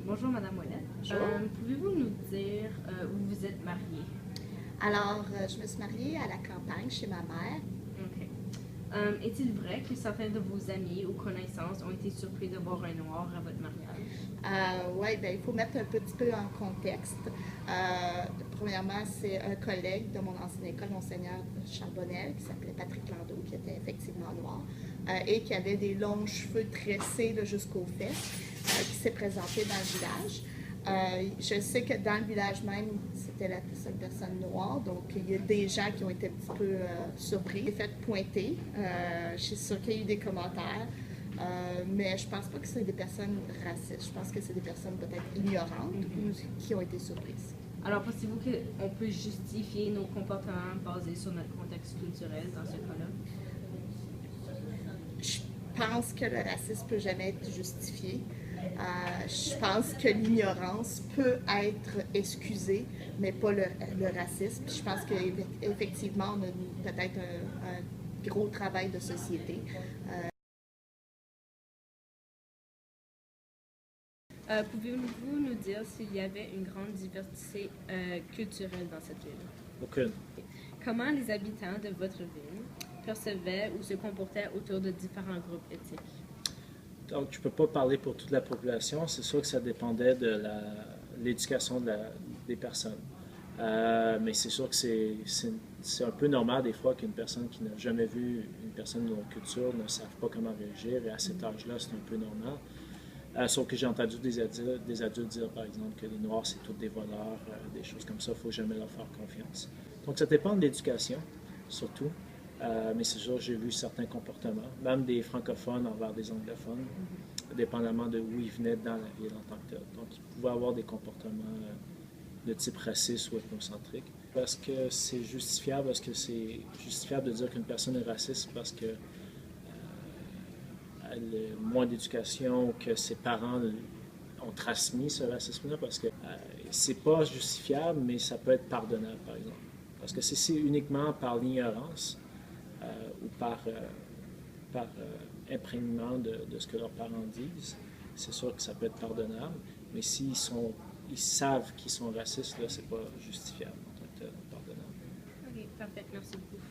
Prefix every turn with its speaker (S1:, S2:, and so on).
S1: Bonjour Madame Ouellette.
S2: Bonjour.
S1: Pouvez-vous nous dire où vous êtes mariée?
S2: Alors, je me suis mariée à la campagne chez ma mère.
S1: Ok. Est-il vrai que certains de vos amis ou connaissances ont été surpris de voir un noir à votre mariage?
S2: Oui, ben, il faut mettre un petit peu en contexte. Premièrement, c'est un collègue de mon ancienne école, Monseigneur Charbonnel, qui s'appelait Patrick Landau, qui était effectivement noir, et qui avait des longs cheveux tressés jusqu'aux fesses, qui s'est présenté dans le village. Je sais que dans le village même, c'était la seule personne noire, donc il y a des gens qui ont été un petit peu surpris, fait pointer. Je suis sûre qu'il y a eu des commentaires. Mais je pense pas que c'est des personnes racistes. Je pense que c'est des personnes peut-être ignorantes ou qui ont été surprises.
S1: Alors, pensez-vous qu'on peut justifier nos comportements basés sur notre contexte culturel dans ce cas-là?
S2: Je pense que le racisme peut jamais être justifié. Je pense que l'ignorance peut être excusée, mais pas le racisme. Je pense qu'effectivement, on a peut-être un gros travail de société.
S1: Pouvez-vous nous dire s'il y avait une grande diversité culturelle dans cette ville?
S3: Aucune.
S1: Comment les habitants de votre ville percevaient ou se comportaient autour de différents groupes ethniques?
S3: Donc, je ne peux pas parler pour toute la population. C'est sûr que ça dépendait de l'éducation des personnes. Mais c'est sûr que c'est un peu normal des fois qu'une personne qui n'a jamais vu une personne de notre culture ne sache pas comment réagir. Et à cet âge-là, c'est un peu normal. Sauf que j'ai entendu des adultes dire, par exemple, que les Noirs, c'est tous des voleurs, des choses comme ça. Il ne faut jamais leur faire confiance. Donc, ça dépend de l'éducation, surtout. Mais c'est sûr, j'ai vu certains comportements, même des francophones envers des anglophones, dépendamment de où ils venaient dans la ville en tant que tel. Donc, ils pouvaient avoir des comportements de type raciste ou ethnocentrique. Parce que c'est justifiable, parce que c'est justifiable de dire qu'une personne est raciste parce que elle a moins d'éducation ou que ses parents ont transmis ce racisme-là, parce que c'est pas justifiable, mais ça peut être pardonnable, par exemple. Parce que si c'est uniquement par l'ignorance, ou par imprégnement de ce que leurs parents disent, c'est sûr que ça peut être pardonnable. Mais ils savent qu'ils sont racistes, là, c'est pas justifiable en tant que pardonnable.
S1: Ok, parfait, merci beaucoup.